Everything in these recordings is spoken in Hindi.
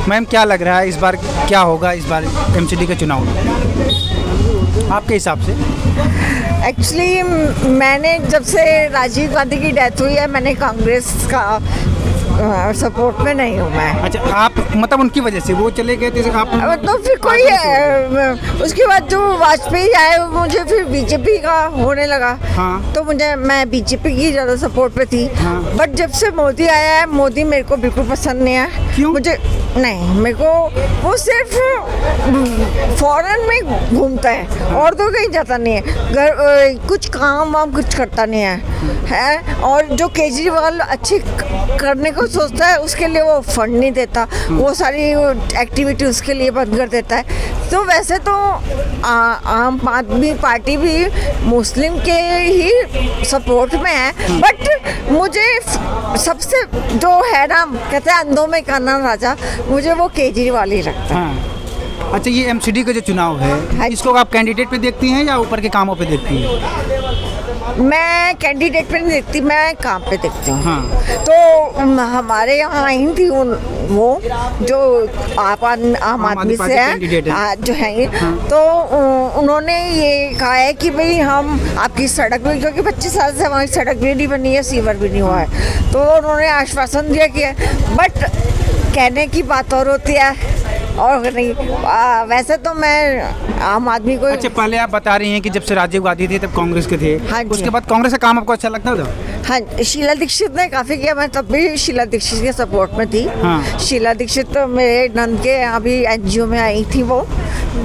मैम क्या लग रहा है इस बार क्या होगा इस बार एमसीडी के चुनाव में आपके हिसाब से? एक्चुअली मैंने जब से राजीव गांधी की डेथ हुई है मैंने कांग्रेस का सपोर्ट में नहीं हूँ मैं। अच्छा, आप मतलब उनकी वजह से वो चले गए थे आप? तो फिर कोई उसके बाद जो वाजपेयी आए मुझे फिर बीजेपी का होने लगा। हाँ। तो मैं बीजेपी की ज़्यादा सपोर्ट पे थी। हाँ। बट जब से मोदी आया है मोदी मेरे को बिल्कुल पसंद नहीं है। क्यों? मुझे नहीं, मेरे को वो सिर्फ फॉरेन में घूमता है और तो कहीं जाता नहीं है, घर कुछ काम वाम कुछ करता नहीं है। और जो केजरीवाल अच्छी करने को सोचता है उसके लिए वो फंड नहीं देता, वो सारी एक्टिविटी उसके लिए बंद कर देता है। तो वैसे तो आम आदमी पार्टी भी मुस्लिम के ही सपोर्ट में है, बट मुझे सबसे जो है ना कहते हैं अंधों में काना राजा, मुझे वो केजरीवाल ही लगता है। हाँ। अच्छा, ये एमसीडी का जो चुनाव है हाँ। इसको आप कैंडिडेट पे देखती हैं या ऊपर के कामों पे देखती हैं? मैं कैंडिडेट पे नहीं देखती, मैं काम पे देखती हूँ। हाँ। तो हमारे यहाँ आई थी वो जो आम आदमी से है जो है। हाँ। तो उन्होंने ये कहा है कि भाई हम आपकी सड़क भी, क्योंकि 25 साल से हमारी सड़क भी नहीं बनी है, सीवर भी नहीं हुआ है, तो उन्होंने आश्वासन दिया कि बट कहने की बात और होती है और नहीं। वैसे तो मैं आम आदमी को। अच्छा, पहले आप बता रही हैं कि जब से राजीव गांधी थे तब कांग्रेस के थे। हाँ जी। उसके बाद कांग्रेस का काम आपको अच्छा लगता था? हाँ, शीला दीक्षित ने काफ़ी किया, मैं तब भी शीला दीक्षित के सपोर्ट में थी। हाँ। शीला दीक्षित तो मेरे नंद के यहाँ भी एनजीओ में आई थी वो।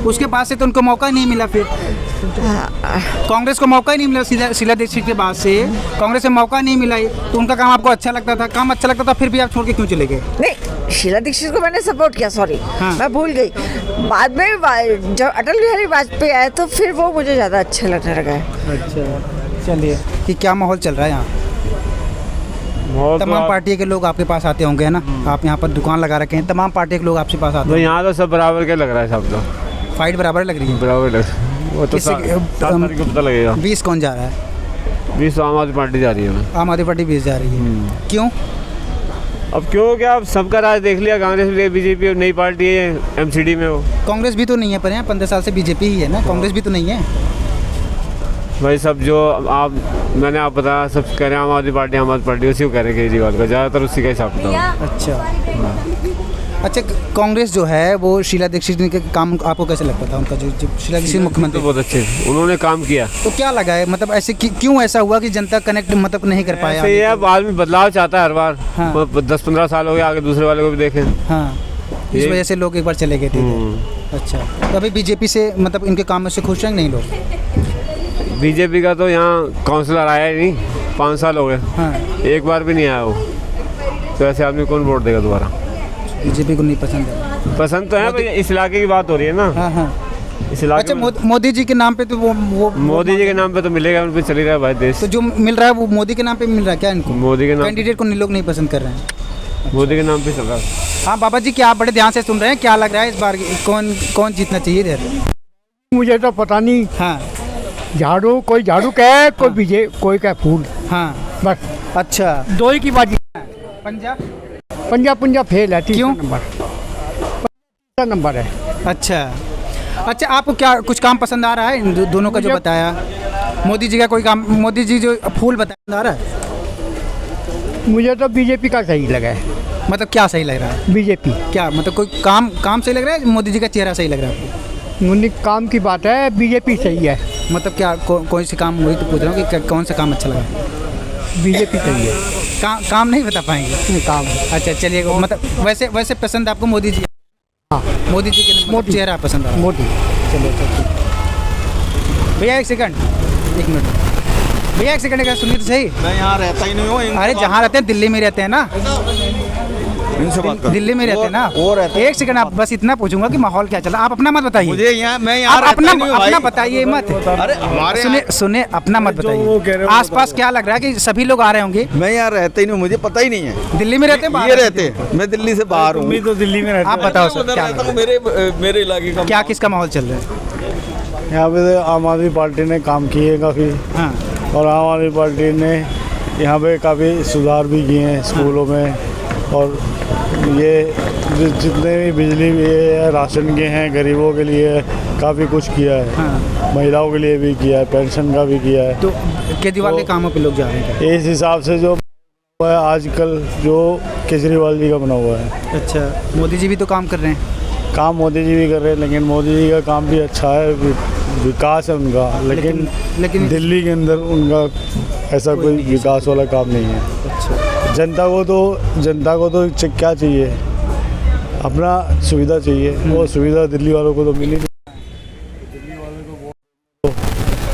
उसके बाद से तो उनको मौका ही नहीं मिला, फिर कांग्रेस को मौका ही नहीं मिला। शीला दीक्षित के बाद से कांग्रेस से मौका नहीं मिला, तो उनका काम आपको अच्छा लगता था? काम अच्छा लगता था फिर भी आप छोड़ के क्यों चले गए? नहीं, शीला दीक्षित को मैंने सपोर्ट किया, सॉरी। हाँ। मैं भूल गई। बाद में जब अटल बिहारी वाजपेयी आए तो फिर वो मुझे ज़्यादा अच्छे लगने लगा है। अच्छा, चलिए कि क्या माहौल चल रहा है यहाँ? तमाम पार्टी के लोग आपके पास आते होंगे, है ना? आप यहाँ पर दुकान लगा रखे हैं, तमाम पार्टी के लोग आपके पास आते हैं। यहाँ तो सब बराबर के लग रहा है, सब लोग फाइट बराबर लग रही है। बराबर लग रहा है। वो तो 7 तारीख को पता लगेगा। 20 कौन जा रहा है? 20 आम आदमी पार्टी जा रही है। आम आदमी पार्टी 20 जा रही है। क्यों? अब क्यों क्या, अब सबका राज देख लिया, कांग्रेस भी बीजेपी और नई पार्टी है एमसीडी में। वो कांग्रेस भी तो नहीं है पर यहाँ 15 साल से बीजेपी ही है ना, कांग्रेस भी तो नहीं है भाई। सब जो मैंने आप बताया, सब कह रहे हैं आम आदमी पार्टी उसी को कह रहे हैं केजरीवाल का, ज़्यादातर उसी का ही हिसाब किताब। अच्छा, कांग्रेस जो है वो शीला दीक्षित के काम आपको कैसे लगता था? उनका जो शीला दीक्षित मुख्यमंत्री, बहुत अच्छे उन्होंने काम किया। तो क्या लगा है मतलब ऐसे क्यों ऐसा हुआ कि जनता कनेक्ट मतलब नहीं कर पाया? ये अब आदमी बदलाव चाहता है हर बार। हाँ। 10-15 साल हो गए, आगे दूसरे वाले को भी देखें। हाँ, इस वजह से लोग एक बार चले गए थे। अच्छा, तो अभी बीजेपी से मतलब इनके काम में से खुश हैं नहीं लोग? बीजेपी का तो यहाँ काउंसलर आया ही नहीं, 5 साल हो गए। हाँ। एक बार भी नहीं आया वो, तो ऐसे आदमी कौन वोट देगा दोबारा? बीजेपी को नहीं पसंद है? पसंद तो है भाई, इस इलाके की बात हो रही है ना। हाँ हाँ। इस इलाके अच्छा, मोदी जी के नाम पे तो वो मोदी जी के नाम पे तो मिलेगा, उन पे चल रहा है भाई देश। तो जो मिल रहा है वो मोदी के नाम पे मिल रहा है क्या इनको? मोदी के नाम, कैंडिडेट को लोग नहीं पसंद कर रहे हैं, मोदी के नाम पे चल रहा है। हाँ बाबा जी, क्या आप बड़े ध्यान से सुन रहे हैं? क्या लग रहा है इस बार कौन जीतना चाहिए इधर? मुझे तो पता नहीं। हाँ। झाड़ू, कोई झाड़ू कहे, कोई बीजे, कोई कहे फूल। हाँ, बस अच्छा, दो ही की बाजी। पंजाब फेल है। क्यों? नंबर है। अच्छा, आपको क्या कुछ काम पसंद आ रहा है इन दोनों का जो बताया? मोदी जी का कोई काम, मोदी जी जो फूल बताया आ रहा है? मुझे तो बीजेपी का सही लगा है। मतलब क्या सही लग रहा है? बीजेपी क्या मतलब कोई काम सही लग रहा है? मोदी जी का चेहरा सही लग रहा है आपको? उन्हीं काम की बात है, बीजेपी सही है। मतलब क्या कोई से काम, वही तो पूछ रहा हूँ कि कौन सा काम अच्छा लगा? बीजेपी सही है। काम नहीं बता पाएंगे? काम। अच्छा, चलिए, मतलब वैसे पसंद आपको मोदी जी? हाँ, मोदी जी के मोदी चेहरा पसंद आ? मोदी। चलो भैया, एक मिनट भैया, एक सेकंड का सुनिए तो सही। मैं यहाँ रहता ही नहीं हूँ। अरे जहाँ रहते हैं दिल्ली में रहते हैं ना, इनसे बात कर। दिल्ली में रहते हैं ना। वो रहते हैं। एक सेकंड, आप बस इतना पूछूंगा कि माहौल क्या चल रहा है, आप अपना मत बताइए। मुझे यहाँ, मैं यहाँ आप अपना बताइए मत। अरे हमारे सुने अपना मत बताइए। आसपास क्या लग रहा है कि सभी लोग आ रहे होंगे? मैं यहाँ रहता ही नहीं, मुझे पता ही नहीं है। दिल्ली में रहते हैं? ये रहते हैं, मैं दिल्ली से बाहर हूँ। तो दिल्ली में रहता। आप बताओ सर, क्या लग रहा है? मेरे इलाके का क्या किसका माहौल चल रहा है यहाँ पे? आम आदमी पार्टी ने काम किए काफ़ी। हाँ। और आम आदमी पार्टी ने यहाँ पे काफ़ी सुधार भी किए हैं स्कूलों में। और ये जितने भी बिजली भी है, राशन के हैं, गरीबों के लिए काफ़ी कुछ किया है। हाँ। महिलाओं के लिए भी किया है, पेंशन का भी किया है। तो केजरीवाल के कामों पे लोग जा रहे हैं क्या? इस हिसाब से जो है आजकल जो केजरीवाल जी का बना हुआ है। अच्छा, मोदी जी भी तो काम कर रहे हैं। काम मोदी जी भी कर रहे हैं, लेकिन मोदी जी का काम भी अच्छा है, विकास है उनका, लेकिन दिल्ली के अंदर उनका ऐसा कोई विकास वाला काम नहीं है। अच्छा, जनता को तो क्या चाहिए, अपना सुविधा चाहिए। वो सुविधा दिल्ली वालों को तो मिली नहीं। दिल्ली वालों को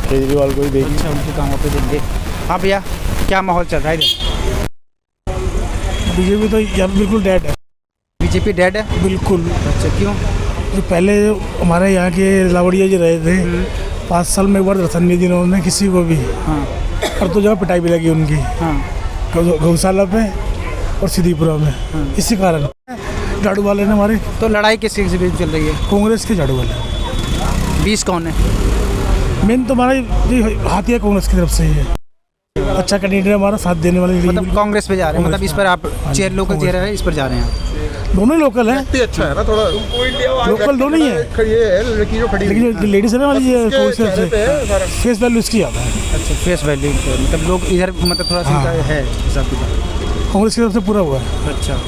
केजरीवाल को ही देंगे। अच्छा, उनके कामों पे देंगे। हाँ भैया, क्या माहौल चल रहा है इधर? बीजेपी तो यहाँ पे बिल्कुल डेड है। बीजेपी डेड है? बिल्कुल। अच्छा, क्यों? जो पहले हमारे यहाँ के लावड़िया जी रहे थे, 5 साल में एक बार दर्शन नहीं दिया उन्होंने किसी को भी। हाँ। और तो जगह पिटाई भी लगी उनकी। हाँ। गौशाला पे और सीधीपुरा में। हाँ। इसी कारण झाड़ू वाले ने हमारे। तो लड़ाई किस के बीच चल रही है? कांग्रेस के झाड़ू वाले। 20 कौन है? मेन तो हमारा हाथी है, कांग्रेस की तरफ से ही है। अच्छा कैंडिडेट हमारा साथ देने वाले। मतलब कांग्रेस पे जा रहे हैं, मतलब इस पर आप चेयर लोकल चेहरा है, इस पर जा रहे हैं। दोनों ही लोकल है। अच्छा है ना, थोड़ा लोकल दोनों ही है। ये है लड़की जो खड़ी लेकिन जो लेडीज है ना वाली फेस वैल्यू इसकी ज़्यादा है। अच्छा, फेस वैल्यू मतलब लोग इधर मतलब थोड़ा सा हाँ। है हिसाब किताब। कांग्रेस की तरफ से पूरा हुआ है। अच्छा,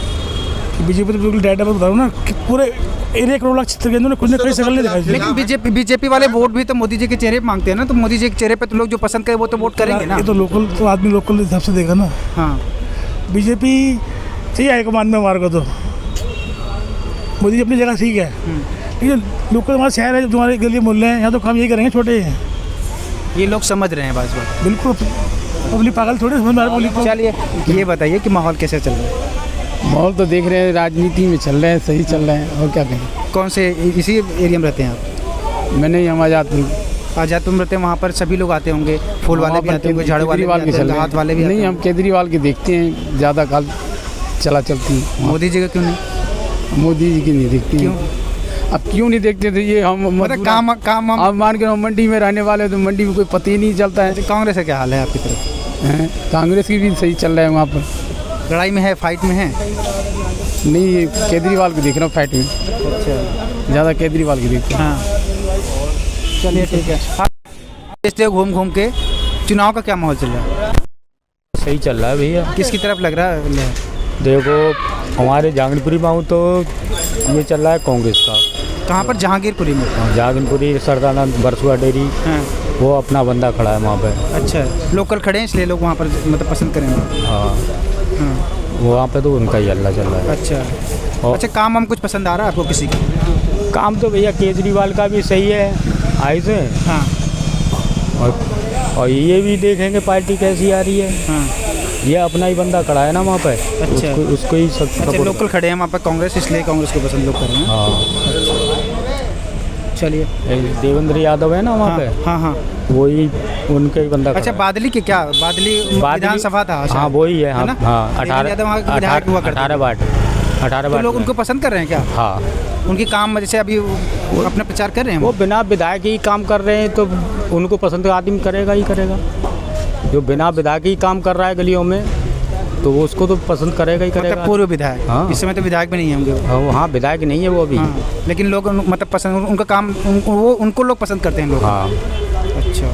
बीजेपी तो बिल्कुल डेड है। मैं बता रहा हूँ ना कि पूरे एरिया करोड़ लाख क्षेत्र के अंदर कुछ ना कोई शक्ल नहीं दिखाई। लेकिन बीजेपी वाले वोट भी तो मोदी जी के चेहरे पे मांगते हैं ना, तो मोदी जी के चेहरे पे तो लोग जो पसंद करें वो तो वोट करेंगे ना। ये तो लोकल तो आदमी लोकल हिसाब से देगा ना। हाँ। बीजेपी चाहिए हाईकमान में हमारे को तो। मोदी जी अपनी जगह ठीक है, लेकिन लोकल हमारा शहर है, जो तुम्हारे गली मोहल्ले हैं, यहाँ तो काम यही करेंगे छोटे हैं। ये लोग समझ रहे हैं बात। बिल्कुल पब्लिक पागल थोड़ी समझ में आ रहा है। चलिए, ये बताइए कि माहौल कैसे चल रहा है? माहौल तो देख रहे हैं, राजनीति में चल रहे हैं, सही चल रहे हैं, और क्या कहें। कौन से इसी एरिया में रहते हैं आप? मैंने हम आज़ादपुर में रहते हैं, वहाँ पर सभी लोग आते होंगे, फूल वाले भी आते होंगे, झाड़ू वाले भी आते होंगे, हाथ वाले भी आते नहीं, हम होंगे। केजरीवाल के देखते हैं ज़्यादा काल चलती है। मोदी जी का क्यों नहीं? मोदी जी की नहीं देखती। क्यों? अब क्यों नहीं देखते थे ये हम मतलब काम अब मान के मंडी में रहने वाले, तो मंडी में कोई पता ही नहीं चलता है। कांग्रेस का क्या हाल है आपकी तरफ? कांग्रेस की भी सही चल रहा है, वहाँ पर लड़ाई में है, फाइट में है? नहीं, केजरीवाल को देख रहा हूँ फाइट में। अच्छा, ज़्यादा केजरीवाल की देखते हैं। हाँ, चलिए ठीक है। आप देखते हो घूम के चुनाव का क्या माहौल चल रहा है? सही चल रहा है भैया। किसकी तरफ लग रहा है? देखो हमारे जहांगीरपुरी में तो ये चल रहा है कांग्रेस का। कहाँ पर? जहांगीरपुरी में? जहांगीरपुरी सरदानंद बरसुआ डेयरी, हाँ। वो अपना बंदा खड़ा है वहाँ पे। अच्छा, लोकल खड़े हैं इसलिए लोग वहाँ पर मतलब पसंद करेंगे। हाँ, हाँ। वहाँ पे तो उनका ही हल्ला चल रहा है। अच्छा, अच्छा, काम हम कुछ पसंद आ रहा है आपको किसी का? काम तो भैया केजरीवाल का भी सही है आई से। हाँ। और ये भी देखेंगे पार्टी कैसी आ रही है। हाँ। ये अपना ही बंदा खड़ा है ना वहाँ पे। अच्छा, उसको ही अच्छा, लोकल खड़े हैं वहाँ पर कांग्रेस, इसलिए कांग्रेस को पसंद लोग कर रहे हैं। हाँ, चलिए। देवेंद्र यादव है ना वहाँ पे। हाँ, हाँ, वही उनका ही बंदा। अच्छा, बादली के क्या? बादली विधानसभा था। हाँ, वही है। हाँ, ना? हाँ, 18 वार्ड। तो लोग उनको पसंद कर रहे हैं क्या? हाँ, उनकी काम जैसे अभी अपना प्रचार कर रहे हैं वो बिना विधायक ही काम कर रहे हैं, तो उनको पसंद आदमी करेगा ही करेगा। जो बिना विधायक ही काम कर रहा है गलियों में, तो वो उसको तो पसंद करेगा ही करेगा। मतलब पूर्व विधायक। हाँ। इस समय तो विधायक भी नहीं होंगे वो। हाँ, विधायक नहीं है वो अभी। हाँ। लेकिन लोग मतलब पसंद, उनका काम उनको लोग पसंद करते हैं लोग। हाँ। अच्छा,